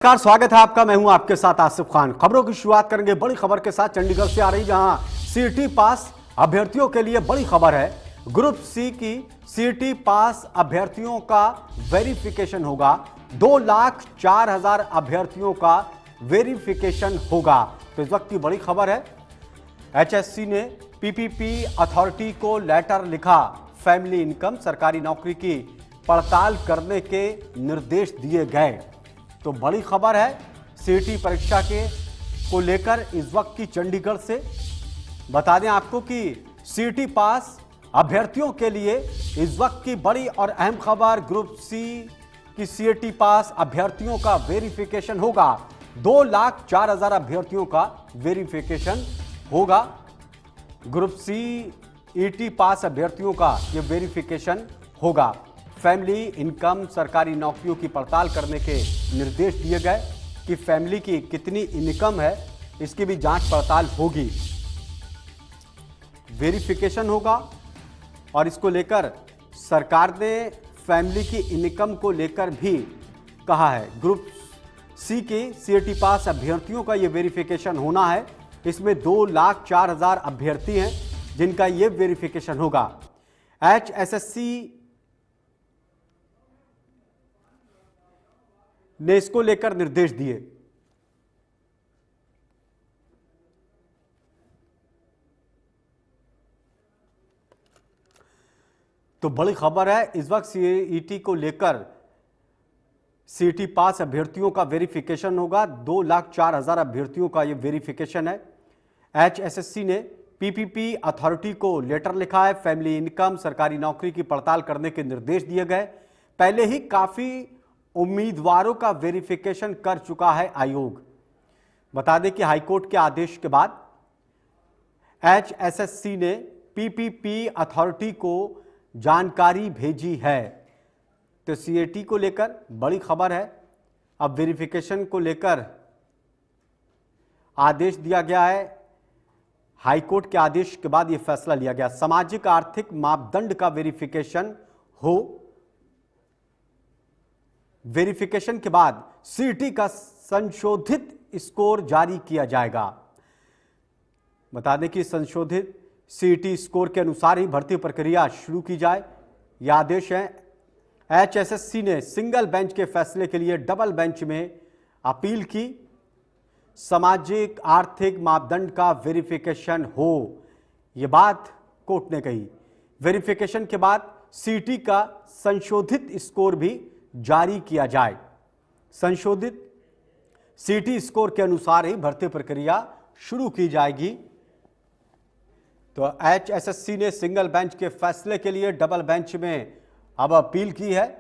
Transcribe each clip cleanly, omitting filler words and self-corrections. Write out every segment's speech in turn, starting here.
नमस्कार, स्वागत है आपका। मैं हूं आपके साथ आसिफ खान। खबरों की शुरुआत करेंगे बड़ी खबर के साथ चंडीगढ़ से आ रही, जहां सीईटी पास अभ्यर्थियों के लिए बड़ी खबर है। ग्रुप सी की सीईटी पास अभ्यर्थियों का वेरिफिकेशन होगा। 2,04,000 अभ्यर्थियों का वेरिफिकेशन होगा। तो इस वक्त की बड़ी खबर है, एचएससी ने पीपीपी अथॉरिटी को लेटर लिखा। फैमिली इनकम, सरकारी नौकरी की पड़ताल करने के निर्देश दिए गए। तो बड़ी खबर है सीईटी परीक्षा के को लेकर इस वक्त की चंडीगढ़ से। बता दें आपको कि सीईटी पास अभ्यर्थियों के लिए इस वक्त की बड़ी और अहम खबर, ग्रुप सी की सीईटी पास अभ्यर्थियों का वेरिफिकेशन होगा। 2,04,000 अभ्यर्थियों का वेरिफिकेशन होगा। ग्रुप सी ईटी पास अभ्यर्थियों का यह वेरिफिकेशन होगा। फैमिली इनकम, सरकारी नौकरियों की पड़ताल करने के निर्देश दिए गए कि फैमिली की कितनी इनकम है, इसकी भी जांच पड़ताल होगी। वेरिफिकेशन होगा और इसको लेकर सरकार ने फैमिली की इनकम को लेकर भी कहा है। ग्रुप सी के सीईटी पास अभ्यर्थियों का यह वेरिफिकेशन होना है। इसमें 2,04,000 अभ्यर्थी हैं जिनका यह वेरिफिकेशन होगा। एचएसएससी ने इसको लेकर निर्देश दिए। तो बड़ी खबर है इस वक्त सीईटी को लेकर। सीईटी पास अभ्यर्थियों का वेरिफिकेशन होगा। 2,04,000 अभ्यर्थियों का यह वेरिफिकेशन है। एचएसएससी ने पीपीपी अथॉरिटी को लेटर लिखा है। फैमिली इनकम, सरकारी नौकरी की पड़ताल करने के निर्देश दिए गए। पहले ही काफी उम्मीदवारों का वेरिफिकेशन कर चुका है आयोग। बता दें कि हाईकोर्ट के आदेश के बाद एचएसएससी ने पीपीपी अथॉरिटी को जानकारी भेजी है। तो सीईटी को लेकर बड़ी खबर है। अब वेरिफिकेशन को लेकर आदेश दिया गया है। हाईकोर्ट के आदेश के बाद यह फैसला लिया गया। सामाजिक आर्थिक मापदंड का वेरिफिकेशन हो। वेरिफिकेशन के बाद सीईटी का संशोधित स्कोर जारी किया जाएगा। बता दें कि संशोधित सीईटी स्कोर के अनुसार ही भर्ती प्रक्रिया शुरू की जाए, यह आदेश है। एचएसएससी ने सिंगल बेंच के फैसले के लिए डबल बेंच में अपील की। सामाजिक आर्थिक मापदंड का वेरिफिकेशन हो, यह बात कोर्ट ने कही। वेरिफिकेशन के बाद सीईटी का संशोधित स्कोर भी जारी किया जाए। संशोधित सीईटी स्कोर के अनुसार ही भर्ती प्रक्रिया शुरू की जाएगी। तो एचएसएससी ने सिंगल बेंच के फैसले के लिए डबल बेंच में अब अपील की है।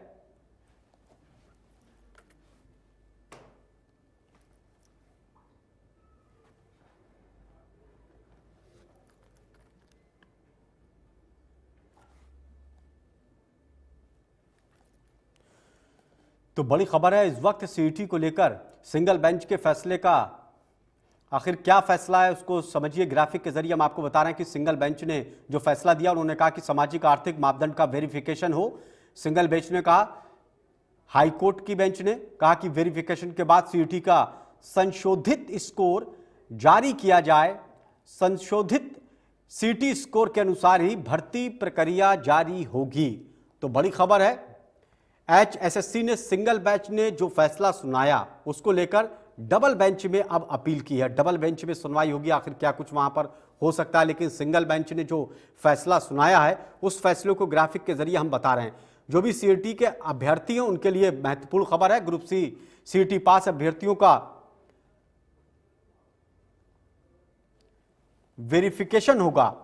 तो बड़ी खबर है इस वक्त सीईटी को लेकर। सिंगल बेंच के फैसले का आखिर क्या फैसला है, उसको समझिए। ग्राफिक के जरिए हम आपको बता रहे हैं कि सिंगल बेंच ने जो फैसला दिया, उन्होंने कहा कि सामाजिक आर्थिक मापदंड का वेरिफिकेशन हो। सिंगल बेंच ने कहा, हाईकोर्ट की बेंच ने कहा कि वेरिफिकेशन के बाद सीईटी का संशोधित स्कोर जारी किया जाए। संशोधित सीईटी स्कोर के अनुसार ही भर्ती प्रक्रिया जारी होगी। तो बड़ी खबर है, एचएसएससी ने सिंगल बेंच ने जो फैसला सुनाया उसको लेकर डबल बेंच में अब अपील की है। डबल बेंच में सुनवाई होगी, आखिर क्या कुछ वहां पर हो सकता है। लेकिन सिंगल बेंच ने जो फैसला सुनाया है, उस फैसले को ग्राफिक के जरिए हम बता रहे हैं। जो भी सीईटी के अभ्यर्थी हैं उनके लिए महत्वपूर्ण खबर है। ग्रुप सी सीईटी पास अभ्यर्थियों का वेरिफिकेशन होगा।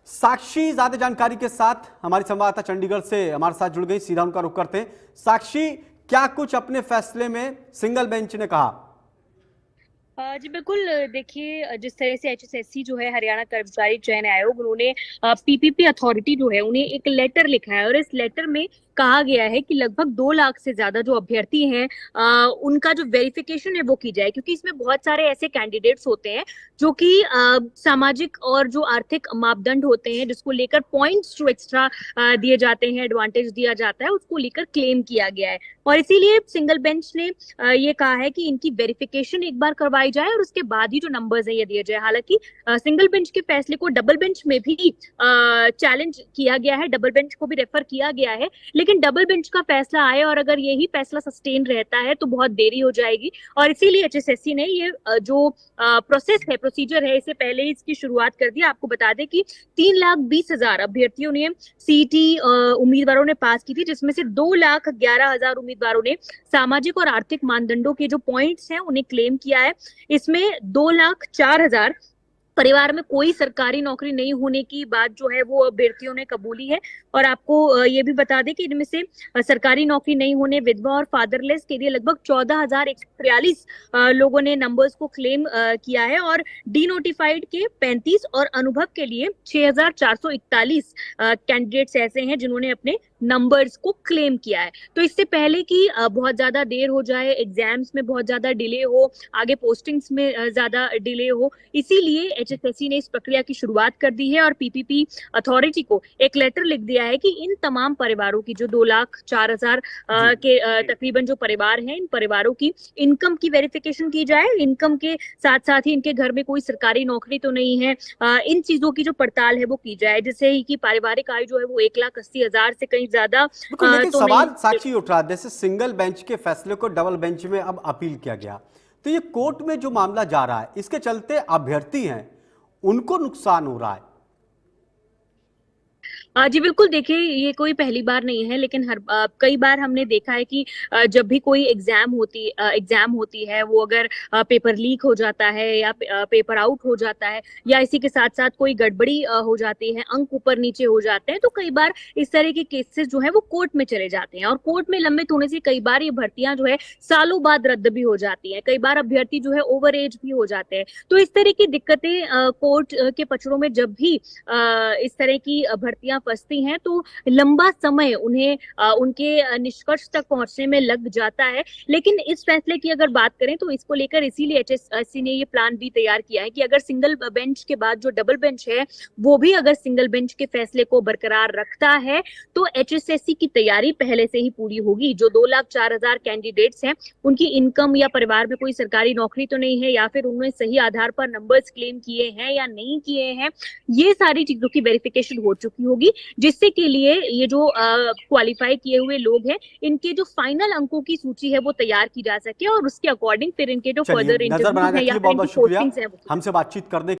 साक्षी ज्यादा जानकारी के साथ हमारी संवाददाता चंडीगढ़ से हमारे साथ जुड़ गई, सीधा उनका रुख करते हैं। साक्षी, क्या कुछ अपने फैसले में सिंगल बेंच ने कहा? जी बिल्कुल। देखिए, जिस तरह से एचएसएससी जो है, हरियाणा कर्मचारी चयन आयोग, उन्होंने पीपीपी अथॉरिटी जो है उन्हें एक लेटर लिखा है, और इस लेटर में कहा गया है कि लगभग 2 लाख से ज्यादा जो अभ्यर्थी हैं, उनका जो वेरिफिकेशन है वो की जाए, क्योंकि इसमें बहुत सारे ऐसे कैंडिडेट्स होते हैं जो कि सामाजिक और जो आर्थिक मापदंड होते हैं, जिसको लेकर पॉइंट्स जो एक्स्ट्रा दिए जाते हैं, एडवांटेज दिया जाता है, उसको लेकर क्लेम किया गया है। और इसीलिए सिंगल बेंच ने ये कहा है कि इनकी वेरिफिकेशन एक बार करवाई जाए और उसके बाद ही जो नंबर्स है ये दिए जाए। हालांकि सिंगल बेंच के फैसले को डबल बेंच में भी चैलेंज किया गया है, डबल बेंच को भी रेफर किया गया है, लेकिन डबल बेंच का फैसला आए और अगर यही फैसला सस्टेन रहता है तो बहुत देरी हो जाएगी। और इसीलिए एचएसएससी ने ये जो प्रोसेस है, प्रोसीजर है, इसे पहले ही इसकी शुरुआत कर दी। आपको बता दें कि 3,20,000 अभ्यर्थियों ने सीईटी उम्मीदवारों ने पास की थी, जिसमें से 2,11,000 उम्मीदवारों ने सामाजिक और आर्थिक मानदंडों के जो पॉइंट्स हैं उन्हें क्लेम किया है। इसमें 2,04,000 परिवार में कोई सरकारी नौकरी नहीं होने की बात जो है वो अभ्यर्थियों ने कबूली है। और आपको ये भी बता दें कि इनमें से सरकारी नौकरी नहीं होने, विधवा और फादरलेस के लिए लगभग 14,143 लोगों ने नंबर्स को क्लेम किया है, और डी नोटिफाइड के 35 और अनुभव के लिए 6,441 कैंडिडेट्स ऐसे हैं जिन्होंने अपने नंबर्स को क्लेम किया है। तो इससे पहले कि बहुत ज्यादा देर हो जाए, एग्जाम्स में बहुत ज्यादा डिले हो, आगे पोस्टिंग्स में ज्यादा डिले हो, इसीलिए एचएसएससी ने इस प्रक्रिया की शुरुआत कर दी है और पीपीपी अथॉरिटी को एक लेटर लिख दिया है कि इन तमाम परिवारों की, जो 2,04,000 जी। के तकरीबन जो परिवार हैं, इन परिवारों की इनकम की वेरिफिकेशन की जाए। इनकम के साथ साथ ही इनके घर में कोई सरकारी नौकरी तो नहीं है, इन चीजों की जो पड़ताल है वो की जाए, जिससे ही कि पारिवारिक आय जो है वो 1,80,000 से कहीं ज्यादा बिल्कुल, लेकिन तो नहीं। सवाल साक्षी उठ रहा है, जैसे सिंगल बेंच के फैसले को डबल बेंच में अब अपील किया गया, तो ये कोर्ट में जो मामला जा रहा है इसके चलते अभ्यर्थी हैं उनको नुकसान हो रहा है। जी बिल्कुल। देखिए, ये कोई पहली बार नहीं है, लेकिन कई बार हमने देखा है कि जब भी कोई एग्जाम होती है, वो अगर पेपर लीक हो जाता है या पेपर आउट हो जाता है, या इसी के साथ साथ कोई गड़बड़ी हो जाती है, अंक ऊपर नीचे हो जाते हैं, तो कई बार इस तरह के केसेस जो है वो कोर्ट में चले जाते हैं, और कोर्ट में लंबित होने से कई बार ये भर्तियां जो है सालों बाद रद्द भी हो जाती है। कई बार अभ्यर्थी जो है ओवर एज भी हो जाते हैं। तो इस तरह की दिक्कतें कोर्ट के पचड़ों में जब भी इस तरह की भर्तियां फंसती हैं, तो लंबा समय उन्हें उनके निष्कर्ष तक पहुंचने में लग जाता है। लेकिन इस फैसले की अगर बात करें तो इसको लेकर इसीलिए एचएसएससी ने ये प्लान भी तैयार किया है कि अगर सिंगल बेंच के बाद जो डबल बेंच है वो भी अगर सिंगल बेंच के फैसले को बरकरार रखता है, तो एचएसएससी की तैयारी पहले से ही पूरी होगी। जो 2,04,000 कैंडिडेट्स हैं, उनकी इनकम या परिवार में कोई सरकारी नौकरी तो नहीं है, या फिर उन्होंने सही आधार पर नंबर्स क्लेम किए हैं या नहीं किए हैं, ये सारी चीजों की वेरिफिकेशन हो चुकी होगी, जिससे के लिए ये जो क्वालिफाई किए हुए लोग हैं, इनके जो फाइनल अंकों की सूची है वो तैयार की जा सके, और उसके अकॉर्डिंग फिर इनके जो चलिए, फर्दर नजर इंटरव्यूज बनाए हैं या रखिए, फिर बहुत इनकी बहुत शुक्रिया पोस्टिंग्स हैं वो। हमसे बातचीत करने